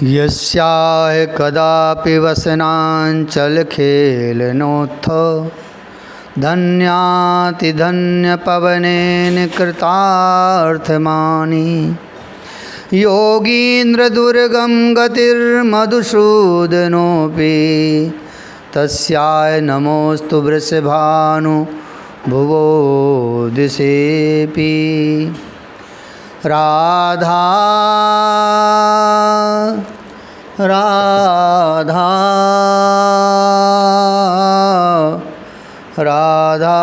यस्याह कदापि वसनाञ्चलखेलनोत्थ धन्यातिधन्यपवनेन कृतार्थमानि योगीन्द्रदुर्गं गतिर्मधुसूदनोऽपि तस्याय नमोऽस्तु वृषभानु भुवो दिशेऽपि। राधा राधा राधा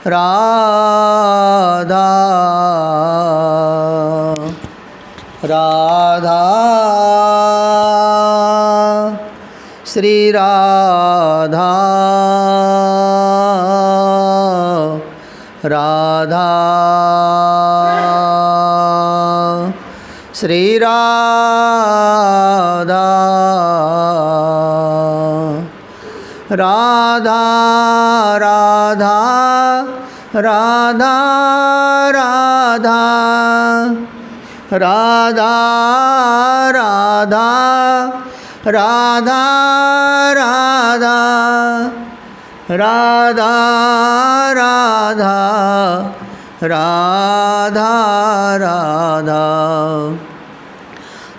राधा राधा श्री राधा राधा श्री राधा राधा राधा राधा राधा राधा राधा राधा राधा राधा राधा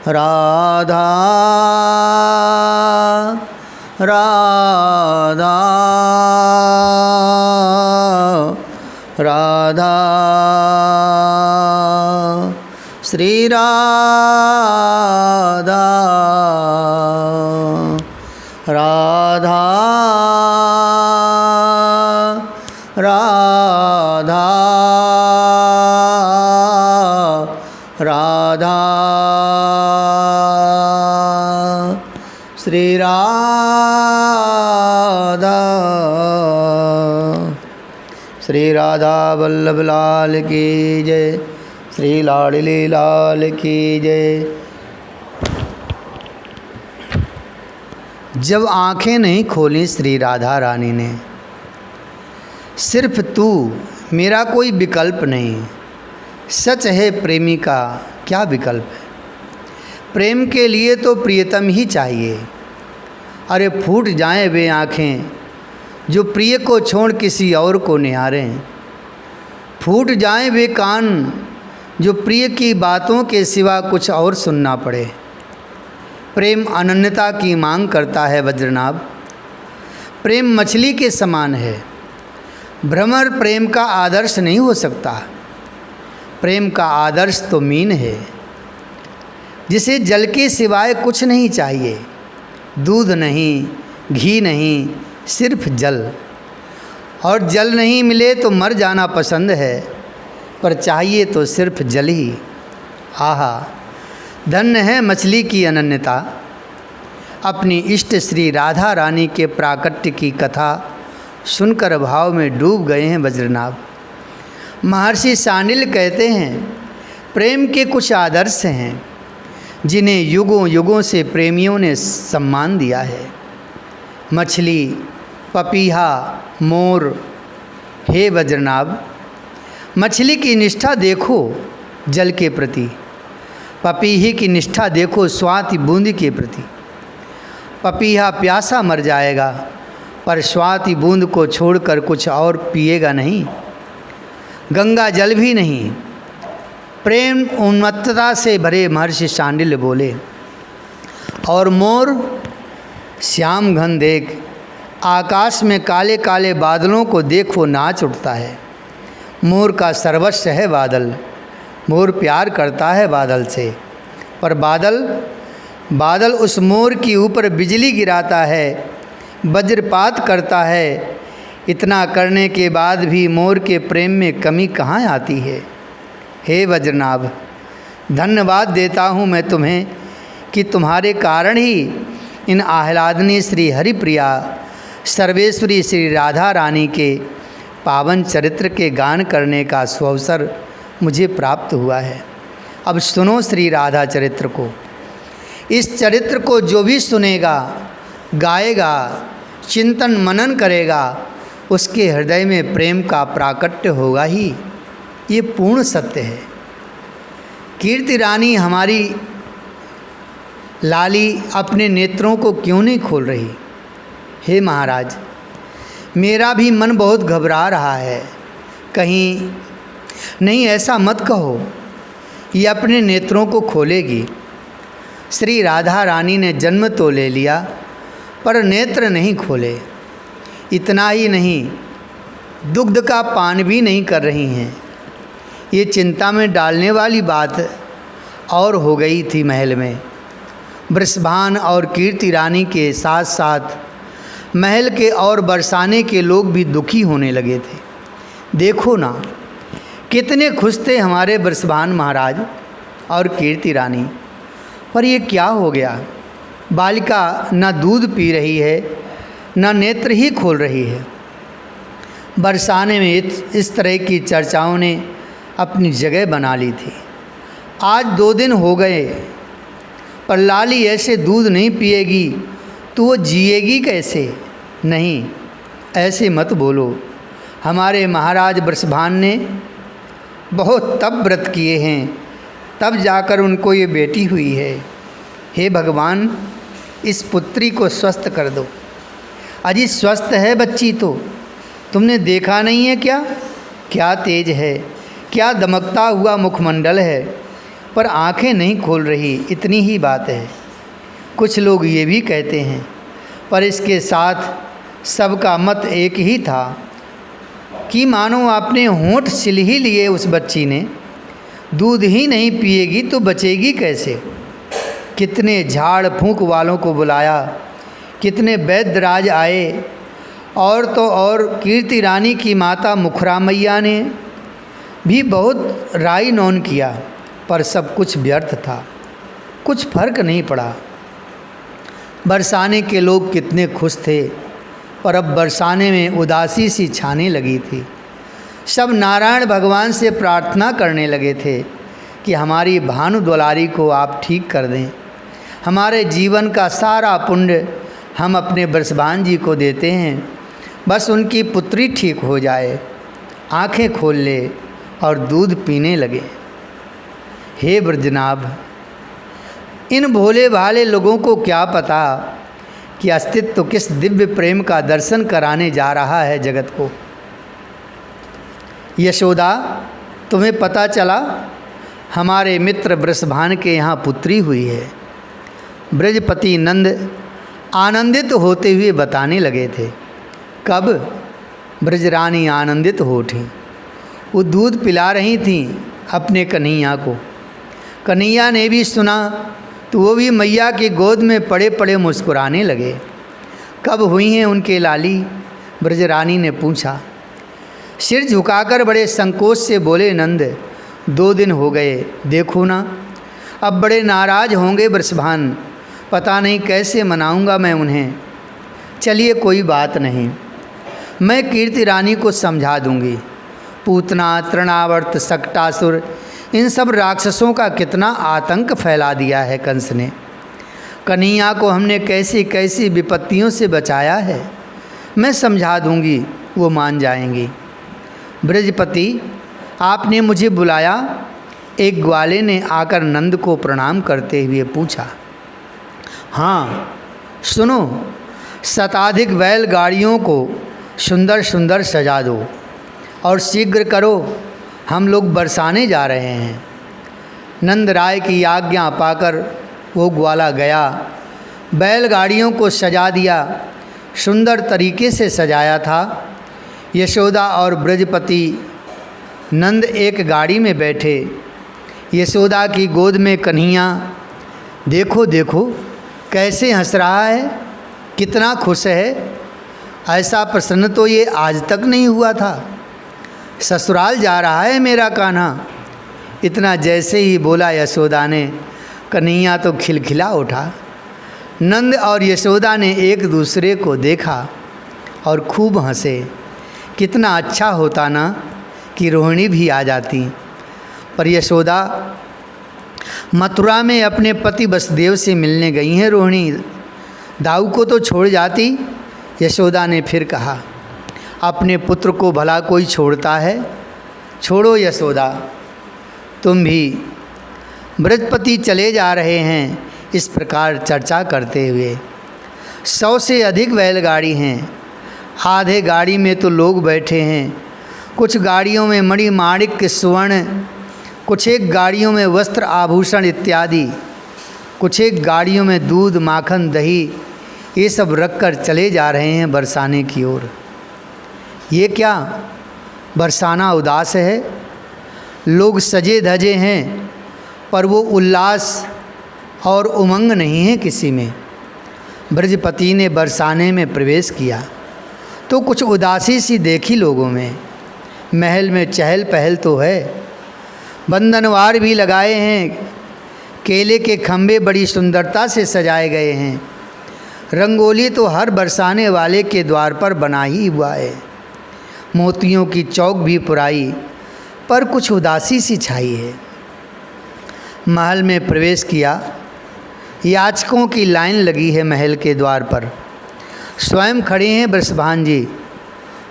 राधा राधा राधा श्री राधा राधा राधा राधा श्री राधा। श्री राधा वल्लभ लाल की जय, श्री लाडली लाल की जय। जब आंखें नहीं खोली श्री राधा रानी ने, सिर्फ तू मेरा कोई विकल्प नहीं, सच है प्रेमी का क्या विकल्प है। प्रेम के लिए तो प्रियतम ही चाहिए। अरे फूट जाएं वे आँखें जो प्रिय को छोड़ किसी और को निहारें, फूट जाएं वे कान जो प्रिय की बातों के सिवा कुछ और सुनना पड़े। प्रेम अनन्यता की मांग करता है वज्रनाभ। प्रेम मछली के समान है। भ्रमर प्रेम का आदर्श नहीं हो सकता। प्रेम का आदर्श तो मीन है, जिसे जल के सिवाय कुछ नहीं चाहिए। दूध नहीं, घी नहीं, सिर्फ जल। और जल नहीं मिले तो मर जाना पसंद है, पर चाहिए तो सिर्फ जल ही। आहा, धन्य है मछली की अनन्यता। अपनी इष्ट श्री राधा रानी के प्राकट्य की कथा सुनकर भाव में डूब गए हैं वज्रनाभ। महर्षि शांडिल्य कहते हैं, प्रेम के कुछ आदर्श हैं जिन्हें युगों युगों से प्रेमियों ने सम्मान दिया है। मछली, पपीहा, मोर। हे वज्रनाभ, मछली की निष्ठा देखो जल के प्रति, पपीहे की निष्ठा देखो स्वाति बूंद के प्रति। पपीहा प्यासा मर जाएगा, पर स्वाति बूंद को छोड़कर कुछ और पिएगा नहीं। गंगा जल भी नहीं। प्रेम उन्मत्तता से भरे महर्षि शांडिल्य बोले। और मोर, श्याम घन देख, आकाश में काले काले बादलों को देखो नाच उठता है। मोर का सर्वस्व है बादल। मोर प्यार करता है बादल से, पर बादल उस मोर के ऊपर बिजली गिराता है, वज्रपात करता है। इतना करने के बाद भी मोर के प्रेम में कमी कहाँ आती है। हे वज्रनाभ, धन्यवाद देता हूँ मैं तुम्हें कि तुम्हारे कारण ही इन आह्लादनी श्री हरिप्रिया सर्वेश्वरी श्री राधा रानी के पावन चरित्र के गान करने का सुअवसर मुझे प्राप्त हुआ है। अब सुनो श्री राधा चरित्र को। इस चरित्र को जो भी सुनेगा, गाएगा, चिंतन मनन करेगा, उसके हृदय में प्रेम का प्राकट्य होगा ही। ये पूर्ण सत्य है कीर्ति रानी हमारी लाली अपने नेत्रों को क्यों नहीं खोल रही? हे महाराज, मेरा भी मन बहुत घबरा रहा है। कहीं नहीं, ऐसा मत कहो, ये अपने नेत्रों को खोलेगी। श्री राधा रानी ने जन्म तो ले लिया पर नेत्र नहीं खोले। इतना ही नहीं, दुग्ध का पान भी नहीं कर रही हैं। ये चिंता में डालने वाली बात और हो गई थी। महल में वृषभान और कीर्ति रानी के साथ साथ महल के और बरसाने के लोग भी दुखी होने लगे थे। देखो ना, कितने खुश थे हमारे वृषभान महाराज और कीर्ति रानी, पर ये क्या हो गया? बालिका न दूध पी रही है, न नेत्र ही खोल रही है। बरसाने में इस तरह की चर्चाओं ने अपनी जगह बना ली थी। आज 2 दिन हो गए, पर लाली ऐसे दूध नहीं पिएगी तो वो जिएगी कैसे? नहीं, ऐसे मत बोलो। हमारे महाराज वृषभान ने बहुत तप व्रत किए हैं, तब जाकर उनको ये बेटी हुई है। हे भगवान, इस पुत्री को स्वस्थ कर दो। अजी स्वस्थ है बच्ची तो, तुमने देखा नहीं है क्या? क्या तेज है, क्या दमकता हुआ मुखमंडल है, पर आंखें नहीं खोल रही, इतनी ही बात है। कुछ लोग ये भी कहते हैं, पर इसके साथ सबका मत एक ही था कि मानो आपने होंठ छिल ही लिए उस बच्ची ने। दूध ही नहीं पिएगी तो बचेगी कैसे? कितने झाड़ फूंक वालों को बुलाया, कितने वैद्यराज आए, और तो और कीर्ति रानी की माता मुखरा मैया ने भी बहुत राई नौन किया, पर सब कुछ व्यर्थ था, कुछ फर्क नहीं पड़ा। बरसाने के लोग कितने खुश थे, पर अब बरसाने में उदासी सी छाने लगी थी। सब नारायण भगवान से प्रार्थना करने लगे थे कि हमारी भानु दुलारी को आप ठीक कर दें। हमारे जीवन का सारा पुण्य हम अपने वृषभान जी को देते हैं, बस उनकी पुत्री ठीक हो जाए, आंखें खोल ले और दूध पीने लगे। हे ब्रजनाभ, इन भोले भाले लोगों को क्या पता कि अस्तित्व किस दिव्य प्रेम का दर्शन कराने जा रहा है जगत को। यशोदा, तुम्हें पता चला हमारे मित्र वृषभान के यहाँ पुत्री हुई है? ब्रजपति नंद आनंदित होते हुए बताने लगे थे। कब? ब्रजरानी आनंदित हो उठी। वो दूध पिला रही थीं अपने कन्हैया को। कन्हैया ने भी सुना तो वो भी मैया की गोद में पड़े पड़े मुस्कुराने लगे। कब हुई हैं उनके लाली? ब्रजरानी ने पूछा। सिर झुकाकर बड़े संकोच से बोले नंद, 2 दिन हो गए, देखो ना। अब बड़े नाराज होंगे वृषभान, पता नहीं कैसे मनाऊंगा मैं उन्हें। चलिए कोई बात नहीं, मैं कीर्ति रानी को समझा दूंगी। पूतना, तृणावर्त, सक्टासुर, इन सब राक्षसों का कितना आतंक फैला दिया है कंस ने। कन्हैया को हमने कैसी कैसी विपत्तियों से बचाया है। मैं समझा दूंगी, वो मान जाएंगी। ब्रजपति, आपने मुझे बुलाया? एक ग्वाले ने आकर नंद को प्रणाम करते हुए पूछा। हाँ, सुनो, शताधिक बैलगाड़ियों को सुंदर सुंदर सजा दो और शीघ्र करो, हम लोग बरसाने जा रहे हैं। नंद राय की आज्ञा पाकर वो ग्वाला गया, बैलगाड़ियों को सजा दिया। सुंदर तरीके से सजाया था। यशोदा और ब्रजपति नंद एक गाड़ी में बैठे। यशोदा की गोद में कन्हैया। देखो देखो कैसे हंस रहा है, कितना खुश है। ऐसा प्रसन्न तो ये आज तक नहीं हुआ था। ससुराल जा रहा है मेरा कान्हा। इतना जैसे ही बोला यशोदा ने, कन्हैया तो खिलखिला उठा। नंद और यशोदा ने एक दूसरे को देखा और खूब हंसे। कितना अच्छा होता ना कि रोहिणी भी आ जाती। पर यशोदा मथुरा में अपने पति वसुदेव से मिलने गई हैं। रोहिणी दाऊ को तो छोड़ जाती। यशोदा ने फिर कहा, अपने पुत्र को भला कोई छोड़ता है? छोड़ो यशोदा, तुम भी ब्रजपति चले जा रहे हैं, इस प्रकार चर्चा करते हुए। 100 से अधिक बैलगाड़ी हैं, आधे गाड़ी में तो लोग बैठे हैं, कुछ गाड़ियों में मणि माणिक्य स्वर्ण, कुछ एक गाड़ियों में वस्त्र आभूषण इत्यादि, कुछ एक गाड़ियों में दूध माखन दही, ये सब रखकर चले जा रहे हैं बरसाने की ओर। ये क्या बरसाना उदास है? लोग सजे धजे हैं पर वो उल्लास और उमंग नहीं है किसी में। ब्रजपति ने बरसाने में प्रवेश किया तो कुछ उदासी सी देखी लोगों में। महल में चहल पहल तो है, बंधनवार भी लगाए हैं, केले के खंभे बड़ी सुंदरता से सजाए गए हैं, रंगोली तो हर बरसाने वाले के द्वार पर बना ही हुआ है, मोतियों की चौक भी पुराई, पर कुछ उदासी सी छाई है। महल में प्रवेश किया, याचकों की लाइन लगी है महल के द्वार पर। स्वयं खड़े हैं बृषभान जी,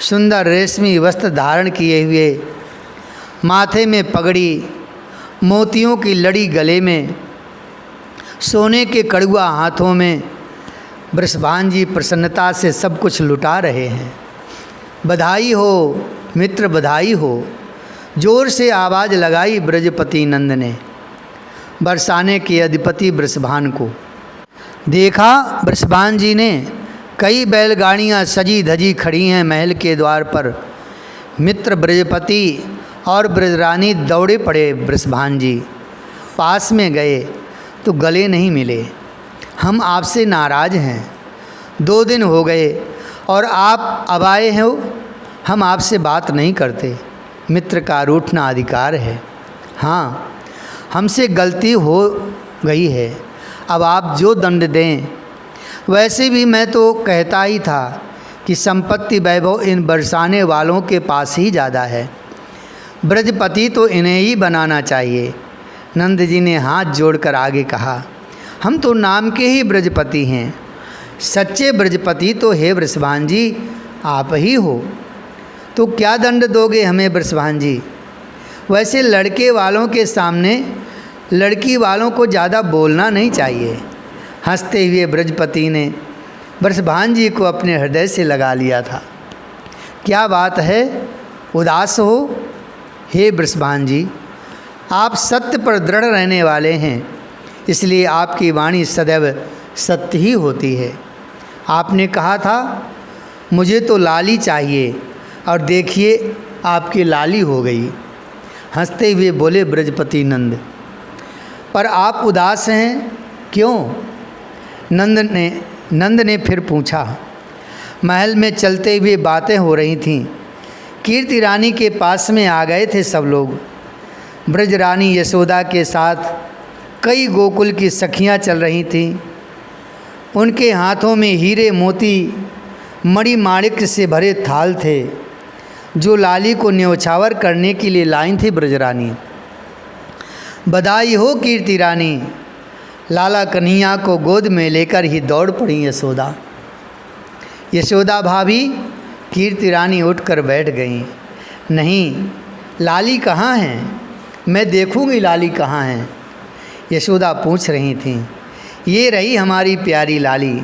सुंदर रेशमी वस्त्र धारण किए हुए, माथे में पगड़ी, मोतियों की लड़ी गले में, सोने के कड़ुआ हाथों में। बृषभान जी प्रसन्नता से सब कुछ लुटा रहे हैं। बधाई हो मित्र, बधाई हो, जोर से आवाज़ लगाई ब्रजपति नंद ने। बरसाने के अधिपति बृषभान को देखा। बृषभान जी ने कई बैलगाड़ियाँ सजी धजी खड़ी हैं महल के द्वार पर। मित्र ब्रजपति और ब्रजरानी दौड़े पड़े। बृषभान जी पास में गए तो गले नहीं मिले। हम आपसे नाराज़ हैं, 2 दिन हो गए और आप अब आए हो, हम आपसे बात नहीं करते। मित्र का रूठना अधिकार है। हाँ, हमसे गलती हो गई है, अब आप जो दंड दें। वैसे भी मैं तो कहता ही था कि संपत्ति वैभव इन बरसाने वालों के पास ही ज़्यादा है, ब्रजपति तो इन्हें ही बनाना चाहिए। नंद जी ने हाथ जोड़कर आगे कहा, हम तो नाम के ही ब्रजपति हैं, सच्चे ब्रजपति तो हे बृषभान जी आप ही हो। तो क्या दंड दोगे हमें बृषभान जी? वैसे लड़के वालों के सामने लड़की वालों को ज़्यादा बोलना नहीं चाहिए। हंसते हुए ब्रजपति ने बृषभान जी को अपने हृदय से लगा लिया था। क्या बात है, उदास हो? हे बृषभान जी, आप सत्य पर दृढ़ रहने वाले हैं, इसलिए आपकी वाणी सदैव सत्य ही होती है। आपने कहा था मुझे तो लाली चाहिए, और देखिए आपकी लाली हो गई। हंसते हुए बोले ब्रजपति नंद। पर आप उदास हैं क्यों? नंद ने फिर पूछा। महल में चलते हुए बातें हो रही थीं। कीर्ति रानी के पास में आ गए थे सब लोग। ब्रजरानी यशोदा के साथ कई गोकुल की सखियां चल रही थीं। उनके हाथों में हीरे मोती मणि माणिक्य से भरे थाल थे, जो लाली को न्योछावर करने के लिए लाई थी ब्रजरानी। बधाई हो कीर्ति रानी, लाला कन्हैया को गोद में लेकर ही दौड़ पड़ी यशोदा। यशोदा भाभी कीर्ति रानी उठकर बैठ गईं। नहीं, लाली कहाँ हैं? मैं देखूँगी लाली कहाँ हैं। यशोदा पूछ रही थीं। ये रही हमारी प्यारी लाली,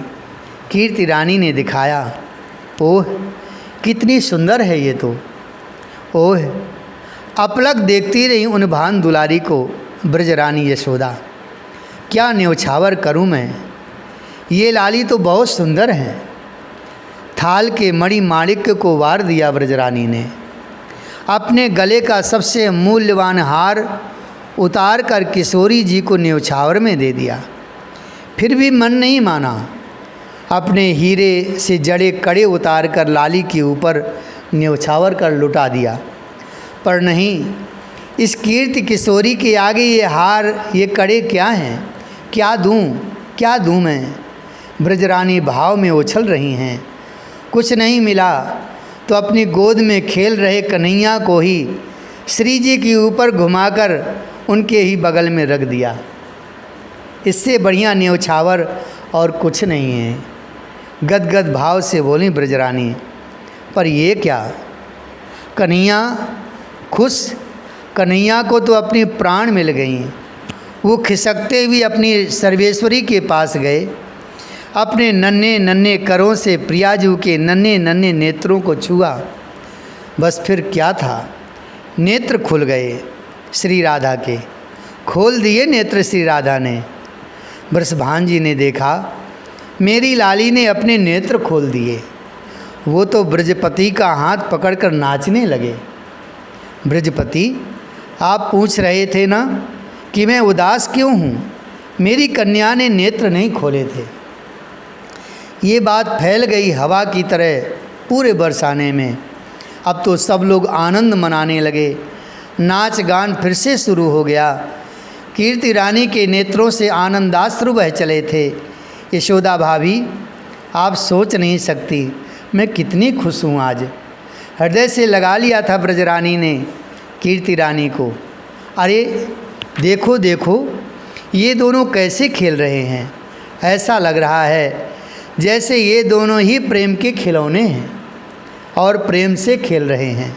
कीर्ति रानी ने दिखाया। ओह कितनी सुंदर है ये तो। ओह, अपलक देखती रही उन भान दुलारी को ब्रजरानी यशोदा। क्या न्योछावर करूं मैं, ये लाली तो बहुत सुंदर हैं। थाल के मणि माणिक्य को वार दिया ब्रजरानी ने। अपने गले का सबसे मूल्यवान हार उतार कर किशोरी जी को न्योछावर में दे दिया। फिर भी मन नहीं माना। अपने हीरे से जड़े कड़े उतार कर लाली के ऊपर न्योछावर कर लुटा दिया। पर नहीं, इस कीर्ति किशोरी के आगे ये हार ये कड़े क्या हैं? क्या दूँ मैं? ब्रजरानी भाव में उछल रही हैं। कुछ नहीं मिला तो अपनी गोद में खेल रहे कन्हैया को ही श्री जी के ऊपर घुमाकर उनके ही बगल में रख दिया। इससे बढ़िया न्योछावर और कुछ नहीं है। गदगद भाव से बोली ब्रजरानी। पर ये क्या? कन्हैया खुश? कन्हैया को तो अपनी प्राण मिल गई, वो खिसकते हुए अपनी सर्वेश्वरी के पास गए, अपने नन्हे नन्हे करों से प्रियाजू के नन्हे नन्हे नेत्रों को छुआ। बस फिर क्या था, नेत्र खुल गए श्री राधा के, खोल दिए नेत्र श्री राधा ने। वृषभान जी ने देखा मेरी लाली ने अपने नेत्र खोल दिए। वो तो ब्रजपति का हाथ पकड़कर नाचने लगे। ब्रजपति, आप पूछ रहे थे ना कि मैं उदास क्यों हूँ, मेरी कन्या ने नेत्र नहीं खोले थे। ये बात फैल गई हवा की तरह पूरे बरसाने में। अब तो सब लोग आनंद मनाने लगे, नाच गान फिर से शुरू हो गया। कीर्ति रानी के नेत्रों से आनंदाश्रु बह चले थे। यशोदा भाभी, आप सोच नहीं सकती मैं कितनी खुश हूँ आज। हृदय से लगा लिया था ब्रजरानी ने कीर्ति रानी को। अरे देखो देखो, ये दोनों कैसे खेल रहे हैं। ऐसा लग रहा है जैसे ये दोनों ही प्रेम के खिलौने हैं और प्रेम से खेल रहे हैं।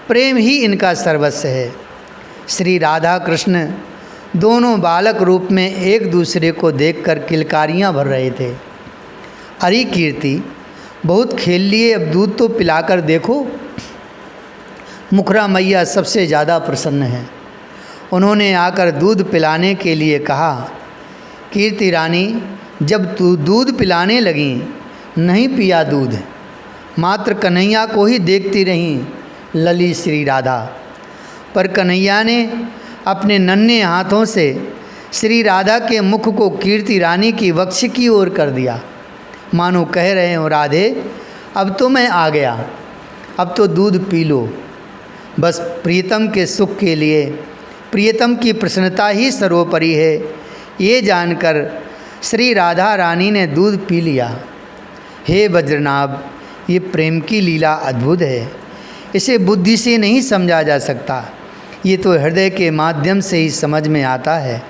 प्रेम ही इनका सर्वस्व है। श्री राधा कृष्ण दोनों बालक रूप में एक दूसरे को देखकर किलकारियाँ भर रहे थे। अरे कीर्ति, बहुत खेल लिए, अब दूध तो पिलाकर देखो। मुखरा मैया सबसे ज़्यादा प्रसन्न है। उन्होंने आकर दूध पिलाने के लिए कहा। कीर्ति रानी, जब तू दूध पिलाने लगी, नहीं पिया दूध, मात्र कन्हैया को ही देखती रहीं लली श्री राधा। पर कन्हैया ने अपने नन्हे हाथों से श्री राधा के मुख को कीर्ति रानी की वक्ष की ओर कर दिया, मानो कह रहे हो राधे अब तो मैं आ गया, अब तो दूध पी लो। बस प्रियतम के सुख के लिए प्रियतम की प्रसन्नता ही सर्वोपरि है, ये जानकर श्री राधा रानी ने दूध पी लिया। हे वज्रनाभ, ये प्रेम की लीला अद्भुत है, इसे बुद्धि से नहीं समझा जा सकता, ये तो हृदय के माध्यम से ही समझ में आता है।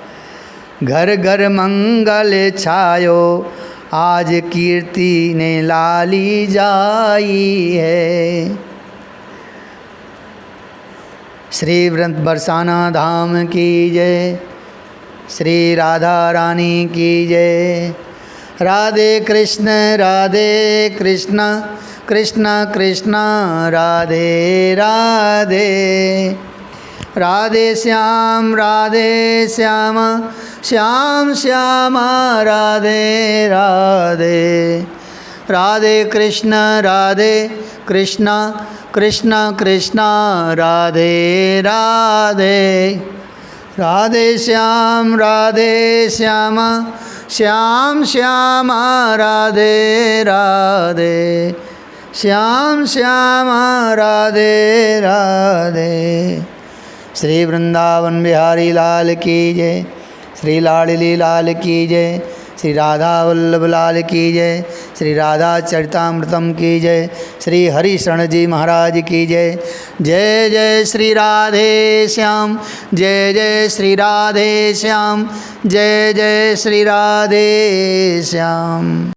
घर घर मंगल छायो, आज कीर्ति ने लाली जाई है। श्री बरसाना धाम की जय, श्री राधा रानी की जय। राधे कृष्ण कृष्ण कृष्ण राधे राधे। राधे श्याम श्याम श्याम राधे राधे। राधे कृष्ण कृष्ण कृष्ण राधे राधे। राधे श्याम श्याम श्याम राधे राधे। श्याम श्याम राधे राधे। श्री वृंदावन बिहारी लाल की जय, श्री लाडली लाल की जय, श्री राधा वल्लभ लाल की जय, श्री राधा चरितामृतम की जय, श्री हरि शरण जी महाराज की जय। जय जय श्री राधे श्याम, जय जय श्री राधे श्याम, जय जय श्री राधे श्याम।